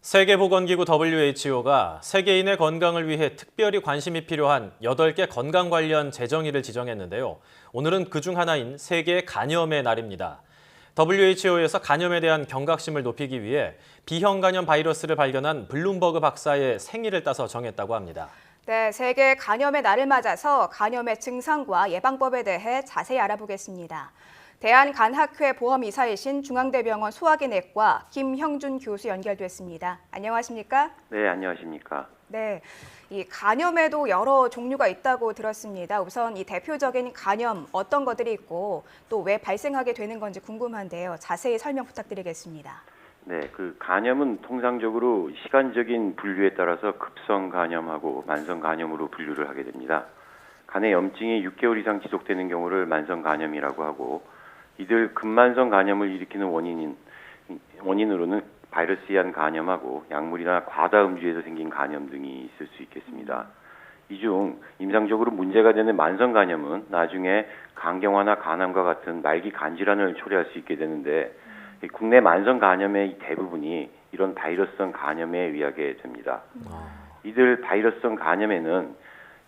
세계보건기구 WHO가 세계인의 건강을 위해 특별히 관심이 필요한 8개 건강 관련 재정의를 지정했는데요. 오늘은 그중 하나인 세계 간염의 날입니다. WHO에서 간염에 대한 경각심을 높이기 위해 B형 간염 바이러스를 발견한 블룸버그 박사의 생일을 따서 정했다고 합니다. 네, 세계 간염의 날을 맞아서 간염의 증상과 예방법에 대해 자세히 알아보겠습니다. 대한간학회 보험이사이신 중앙대병원 소화기내과 김형준 교수 연결됐습니다. 안녕하십니까? 네, 안녕하십니까? 네, 이 간염에도 여러 종류가 있다고 들었습니다. 우선 이 대표적인 간염 어떤 것들이 있고 또 왜 발생하게 되는 건지 궁금한데요. 자세히 설명 부탁드리겠습니다. 네, 간염은 통상적으로 시간적인 분류에 따라서 급성 간염하고 만성 간염으로 분류를 하게 됩니다. 간의 염증이 6개월 이상 지속되는 경우를 만성 간염이라고 하고, 이들 근만성 간염을 일으키는 원인으로는 바이러스에 의한 간염하고 약물이나 과다 음주에서 생긴 간염 등이 있을 수 있겠습니다. 이 중 임상적으로 문제가 되는 만성 간염은 나중에 간경화나 간암과 같은 말기 간질환을 초래할 수 있게 되는데, 국내 만성 간염의 대부분이 이런 바이러스성 간염에 의하게 됩니다. 이들 바이러스성 간염에는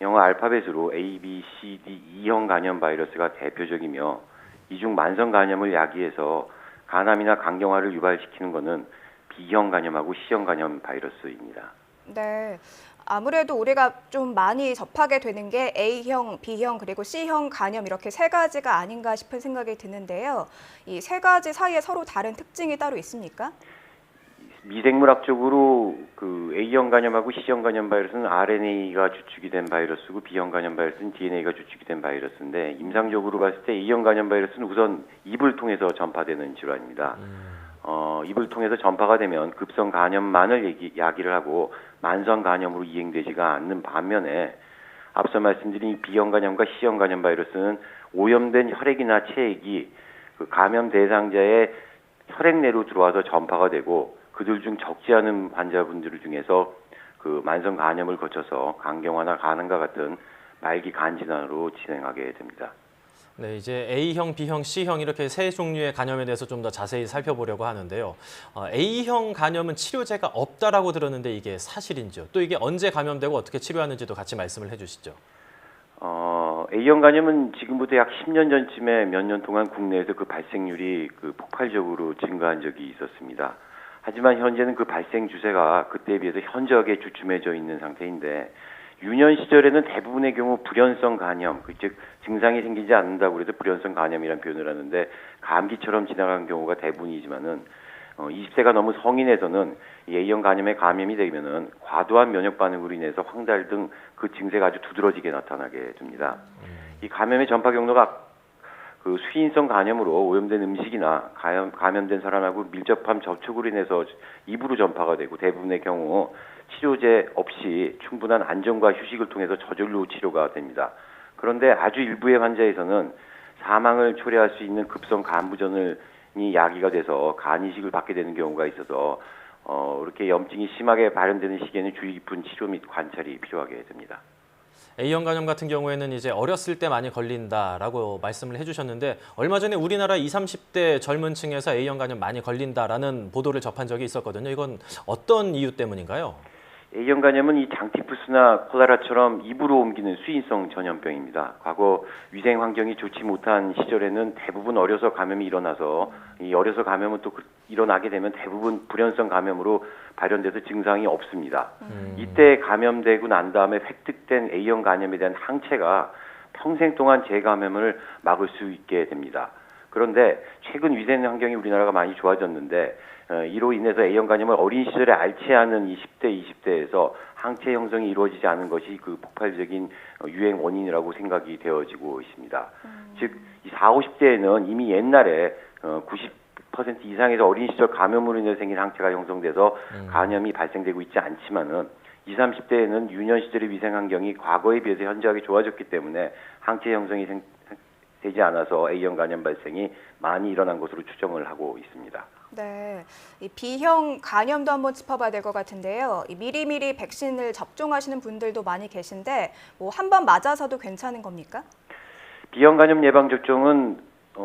영어 알파벳으로 A, B, C, D, E형 간염 바이러스가 대표적이며, 이 중 만성 간염을 야기해서 간암이나 간경화를 유발시키는 것은 B형 간염하고 C형 간염 바이러스입니다. 네, 아무래도 우리가 좀 많이 접하게 되는 게 A형, B형 그리고 C형 간염 이렇게 세 가지가 아닌가 싶은 생각이 드는데요. 이 세 가지 사이에 서로 다른 특징이 따로 있습니까? 미생물학적으로 A형 간염하고 C형 간염 바이러스는 RNA가 주축이 된 바이러스고, B형 간염 바이러스는 DNA가 주축이 된 바이러스인데, 임상적으로 봤을 때 A형 간염 바이러스는 우선 입을 통해서 전파되는 질환입니다. 입을 통해서 전파가 되면 급성 간염만을 야기를 하고 만성 간염으로 이행되지가 않는 반면에, 앞서 말씀드린 B형 간염과 C형 간염 바이러스는 오염된 혈액이나 체액이 감염 대상자의 혈액 내로 들어와서 전파가 되고, 그들 중 적지 않은 환자분들 중에서 만성 간염을 거쳐서 간경화나 간암과 같은 말기 간질환으로 진행하게 됩니다. 네, 이제 A형, B형, C형 이렇게 세 종류의 간염에 대해서 좀 더 자세히 살펴보려고 하는데요. A형 간염은 치료제가 없다라고 들었는데 이게 사실인지요? 또 이게 언제 감염되고 어떻게 치료하는지도 같이 말씀을 해주시죠. A형 간염은 지금부터 약 10년 전쯤에 몇 년 동안 국내에서 발생률이 폭발적으로 증가한 적이 있었습니다. 하지만 현재는 발생 추세가 그때에 비해서 현저하게 주춤해져 있는 상태인데, 유년 시절에는 대부분의 경우 불연성 간염, 즉 증상이 생기지 않는다고 해서 불연성 간염이라는 표현을 하는데, 감기처럼 지나간 경우가 대부분이지만은 20세가 넘은 성인에서는 A형 간염에 감염이 되면은 과도한 면역 반응으로 인해서 황달 등 증세가 아주 두드러지게 나타나게 됩니다. 이 감염의 전파 경로가 수인성 간염으로 오염된 음식이나 감염된 사람하고 밀접한 접촉으로 인해서 입으로 전파가 되고, 대부분의 경우 치료제 없이 충분한 안정과 휴식을 통해서 저절로 치료가 됩니다. 그런데 아주 일부의 환자에서는 사망을 초래할 수 있는 급성 간부전이 야기가 돼서 간 이식을 받게 되는 경우가 있어서 이렇게 염증이 심하게 발현되는 시기에는 주의 깊은 치료 및 관찰이 필요하게 됩니다. A형 간염 같은 경우에는 이제 어렸을 때 많이 걸린다라고 말씀을 해주셨는데, 얼마 전에 우리나라 20, 30대 젊은 층에서 A형 간염 많이 걸린다라는 보도를 접한 적이 있었거든요. 이건 어떤 이유 때문인가요? A형 간염은 이 장티푸스나 콜레라처럼 입으로 옮기는 수인성 전염병입니다. 과거 위생 환경이 좋지 못한 시절에는 대부분 어려서 감염이 일어나서, 이 어려서 감염은 또 일어나게 되면 대부분 불연성 감염으로 발현돼서 증상이 없습니다. 이때 감염되고 난 다음에 획득된 A형 간염에 대한 항체가 평생 동안 재감염을 막을 수 있게 됩니다. 그런데 최근 위생 환경이 우리나라가 많이 좋아졌는데, 이로 인해서 A형 간염을 어린 시절에 앓지 않은 20대, 20대에서 항체 형성이 이루어지지 않은 것이 폭발적인 유행 원인이라고 생각이 되어지고 있습니다. 즉, 이 40, 50대에는 이미 옛날에 90% 이상에서 어린 시절 감염으로 인해 생긴 항체가 형성돼서 간염이 발생되고 있지 않지만은 20, 30대에는 유년 시절의 위생 환경이 과거에 비해서 현저하게 좋아졌기 때문에 항체 형성이 되지 않아서 A형 간염 발생이 많이 일어난 것으로 추정을 하고 있습니다. 네, 이 B형 간염도 한번 짚어봐야 될 것 같은데요. 이 미리미리 백신을 접종하시는 분들도 많이 계신데, 한 번 맞아서도 괜찮은 겁니까? B형 간염 예방 접종은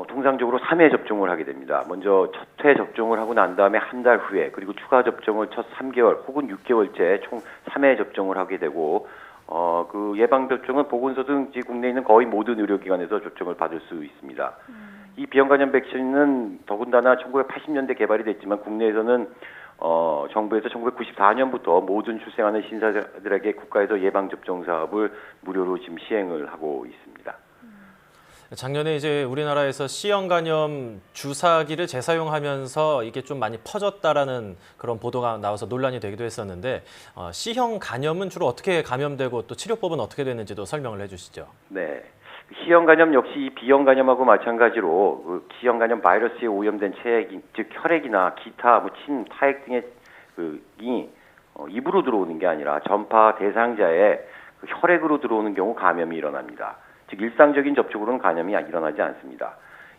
통상적으로 3회 접종을 하게 됩니다. 먼저 첫 회 접종을 하고 난 다음에 한 달 후에 그리고 추가 접종을 첫 3개월 혹은 6개월째 총 3회 접종을 하게 되고 그 예방 접종은 보건소 등 국내에 있는 거의 모든 의료기관에서 접종을 받을 수 있습니다. 이 비형간염 백신은 더군다나 1980년대 개발이 됐지만 국내에서는 정부에서 1994년부터 모든 출생하는 신생아들에게 국가에서 예방 접종 사업을 무료로 지금 시행을 하고 있습니다. 작년에 이제 우리나라에서 C형 간염 주사기를 재사용하면서 이게 좀 많이 퍼졌다라는 그런 보도가 나와서 논란이 되기도 했었는데 C형 간염은 주로 어떻게 감염되고 또 치료법은 어떻게 되는지도 설명을 해주시죠. 네. C형 간염 역시 B형 간염하고 마찬가지로 그 C형 간염 바이러스에 오염된 체액, 즉 혈액이나 기타 침, 타액 등의 입으로 들어오는 게 아니라 전파 대상자의 그 혈액으로 들어오는 경우 감염이 일어납니다. 즉 일상적인 접촉으로는 감염이 일어나지 않습니다.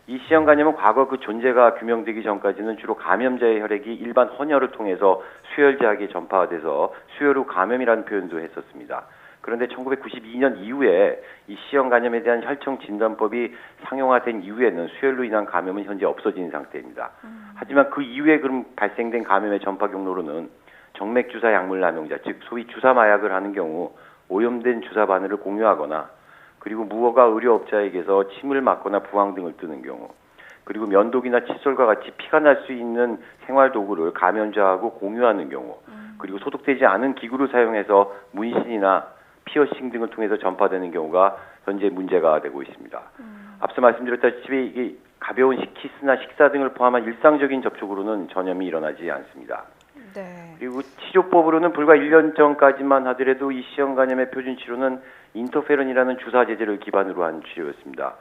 이 C형 간염은 과거 그 존재가 규명되기 전까지는 주로 감염자의 혈액이 일반 헌혈을 통해서 수혈자에게 전파돼서 수혈 후 감염이라는 표현도 했었습니다. 그런데 1992년 이후에 이 C형 간염에 대한 혈청 진단법이 상용화된 이후에는 수혈로 인한 감염은 현재 없어진 상태입니다. 하지만 그 이후에 그럼 발생된 감염의 전파 경로로는 정맥 주사 약물 남용자, 즉 소위 주사 마약을 하는 경우 오염된 주사 바늘을 공유하거나 그리고 무허가 의료업자에게서 침을 맞거나 부항 등을 뜨는 경우, 그리고 면도기나 칫솔과 같이 피가 날 수 있는 생활 도구를 감염자하고 공유하는 경우, 그리고 소독되지 않은 기구를 사용해서 문신이나 피어싱 등을 통해서 전파되는 경우가 현재 문제가 되고 있습니다. 앞서 말씀드렸다시피 이 가벼운 키스나 식사 등을 포함한 일상적인 접촉으로는 전염이 일어나지 않습니다. 네. 그리고 치료법으로는 불과 1년 전까지만 하더라도 이 C형 간염의 표준 치료는 인터페론이라는 주사제제를 기반으로 한 치료였습니다.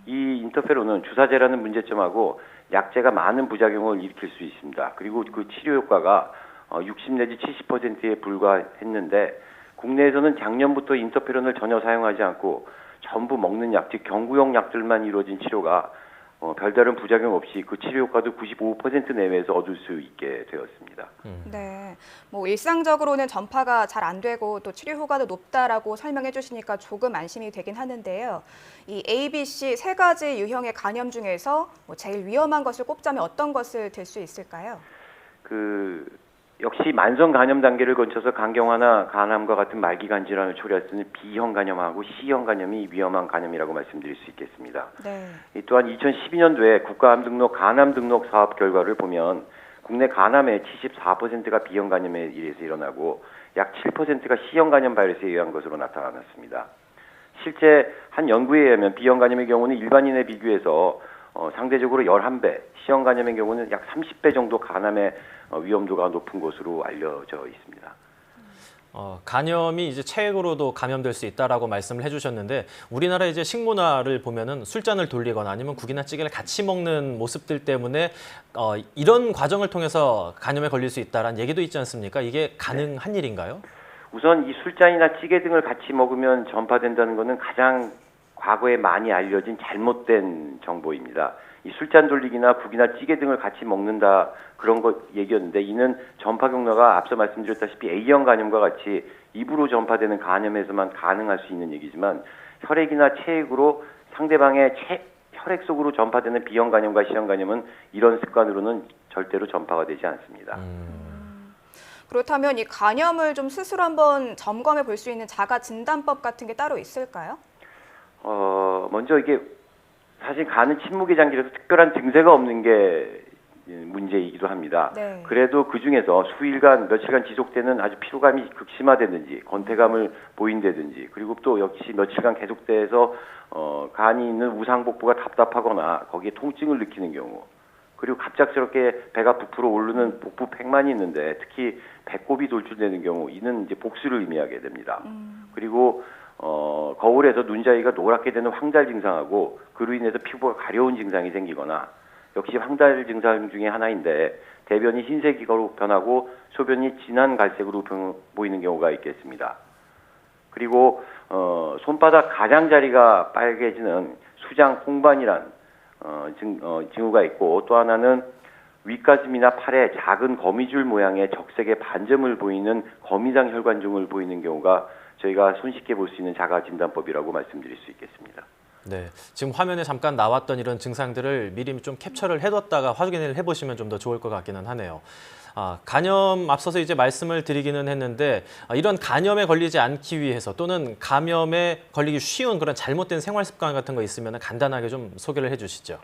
이 인터페론은 주사제라는 문제점하고 약제가 많은 부작용을 일으킬 수 있습니다. 그리고 그 치료 효과가 60 내지 70%에 불과했는데 국내에서는 작년부터 인터페론을 전혀 사용하지 않고 전부 먹는 약, 즉 경구용 약들만 이루어진 치료가 별다른 부작용 없이 그 치료 효과도 95% 내외에서 얻을 수 있게 되었습니다. 네, 뭐 일상적으로는 전파가 잘 안 되고 또 치료 효과도 높다라고 설명해 주시니까 조금 안심이 되긴 하는데요. 이 A, B, C 세 가지 유형의 간염 중에서 뭐 제일 위험한 것을 꼽자면 어떤 것을 들 수 있을까요? 역시 만성 간염 단계를 거쳐서 간경화나 간암과 같은 말기간 질환을 초래할 수 있는 B형 간염하고 C형 간염이 위험한 간염이라고 말씀드릴 수 있겠습니다. 네. 또한 2012년도에 국가암 등록 간암 등록 사업 결과를 보면 국내 간암의 74%가 B형 간염에 의해서 일어나고 약 7%가 C형 간염 바이러스에 의한 것으로 나타났습니다. 실제 한 연구에 의하면 B형 간염의 경우는 일반인에 비교해서 상대적으로 11배, C형 간염의 경우는 약 30배 정도 간암의 위험도가 높은 것으로 알려져 있습니다. 간염이 이제 체액으로도 감염될 수 있다라고 말씀을 해주셨는데 우리나라 이제 식문화를 보면은 술잔을 돌리거나 아니면 국이나 찌개를 같이 먹는 모습들 때문에 이런 과정을 통해서 간염에 걸릴 수 있다라는 얘기도 있지 않습니까? 이게 가능한 일인가요? 우선 이 술잔이나 찌개 등을 같이 먹으면 전파된다는 것은 가장 과거에 많이 알려진 잘못된 정보입니다. 이 술잔 돌리기나 국이나 찌개 등을 같이 먹는다 그런 것 얘기였는데 이는 전파 경로가 앞서 말씀드렸다시피 A형 간염과 같이 입으로 전파되는 간염에서만 가능할 수 있는 얘기지만 혈액이나 체액으로 상대방의 혈액 속으로 전파되는 B형 간염과 C형 간염은 이런 습관으로는 절대로 전파가 되지 않습니다. 그렇다면 이 간염을 좀 스스로 한번 점검해 볼 수 있는 자가 진단법 같은 게 따로 있을까요? 먼저 이게 사실 간은 침묵의 장기라서 특별한 증세가 없는 게 문제이기도 합니다. 네. 그래도 그 중에서 수일간, 며칠간 지속되는 아주 피로감이 극심하다든지, 건태감을 보인다든지, 그리고 또 역시 며칠간 계속돼서 간이 있는 우상복부가 답답하거나 거기에 통증을 느끼는 경우, 그리고 갑작스럽게 배가 부풀어 오르는 복부 팽만이 있는데 특히 배꼽이 돌출되는 경우, 이는 이제 복수를 의미하게 됩니다. 그리고 거울에서 눈자위가 노랗게 되는 황달 증상하고 그로 인해서 피부가 가려운 증상이 생기거나 역시 황달 증상 중에 하나인데 대변이 흰색으로 변하고 소변이 진한 갈색으로 보이는 경우가 있겠습니다. 그리고 손바닥 가장자리가 빨개지는 수장 홍반이란 징후가 있고 또 하나는 윗가슴이나 팔에 작은 거미줄 모양의 적색의 반점을 보이는 거미장 혈관증을 보이는 경우가 저희가 손쉽게 볼 수 있는 자가 진단법이라고 말씀드릴 수 있겠습니다. 네, 지금 화면에 잠깐 나왔던 이런 증상들을 미리 좀 캡처를 해뒀다가 확인을 해보시면 좀 더 좋을 것 같기는 하네요. 간염 앞서서 이제 말씀을 드리기는 했는데 이런 간염에 걸리지 않기 위해서 또는 감염에 걸리기 쉬운 그런 잘못된 생활 습관 같은 거 있으면 간단하게 좀 소개를 해주시죠.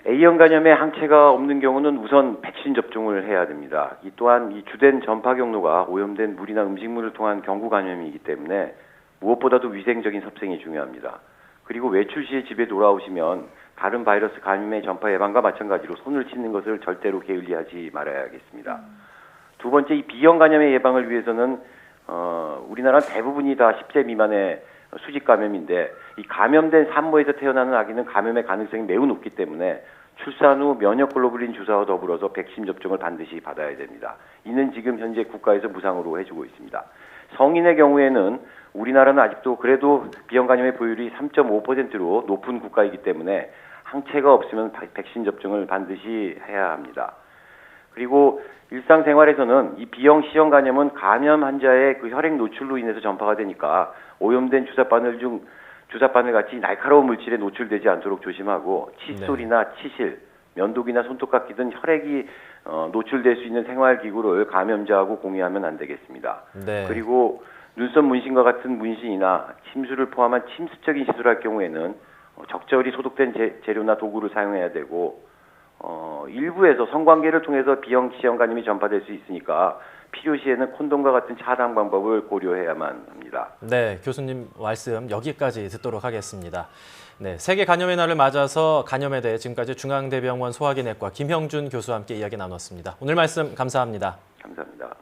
A형 간염에 항체가 없는 경우는 우선 백신 접종을 해야 됩니다. 이 또한 이 주된 전파 경로가 오염된 물이나 음식물을 통한 경구 감염이기 때문에 무엇보다도 위생적인 섭생이 중요합니다. 그리고 외출 시에 집에 돌아오시면 다른 바이러스 감염의 전파 예방과 마찬가지로 손을 씻는 것을 절대로 게을리하지 말아야겠습니다. 두 번째, 이 B형 간염의 예방을 위해서는 우리나라 대부분이 다 10세 미만의 수직 감염인데 이 감염된 산모에서 태어나는 아기는 감염의 가능성이 매우 높기 때문에 출산 후 면역 글로불린 주사와 더불어서 백신 접종을 반드시 받아야 됩니다. 이는 지금 현재 국가에서 무상으로 해주고 있습니다. 성인의 경우에는 우리나라는 아직도 그래도 B형 간염의 보율이 3.5%로 높은 국가이기 때문에 항체가 없으면 백신 접종을 반드시 해야 합니다. 그리고 일상생활에서는 이 B형, C형 간염은 감염 환자의 그 혈액 노출로 인해서 전파가 되니까 오염된 주사바늘 같이 날카로운 물질에 노출되지 않도록 조심하고 칫솔이나 치실, 면도기나 손톱깎이 등 혈액이 노출될 수 있는 생활기구를 감염자하고 공유하면 안 되겠습니다. 네. 그리고 눈썹 문신과 같은 문신이나 침수를 포함한 침습적인 시술을 할 경우에는 적절히 소독된 재료나 도구를 사용해야 되고 일부에서 성관계를 통해서 B형, C형 간염이 전파될 수 있으니까 필요시에는 콘돔과 같은 차단 방법을 고려해야만 합니다. 네, 교수님 말씀 여기까지 듣도록 하겠습니다. 네, 세계 간염의 날을 맞아서 간염에 대해 지금까지 중앙대병원 소화기내과 김형준 교수와 함께 이야기 나눴습니다. 오늘 말씀 감사합니다. 감사합니다.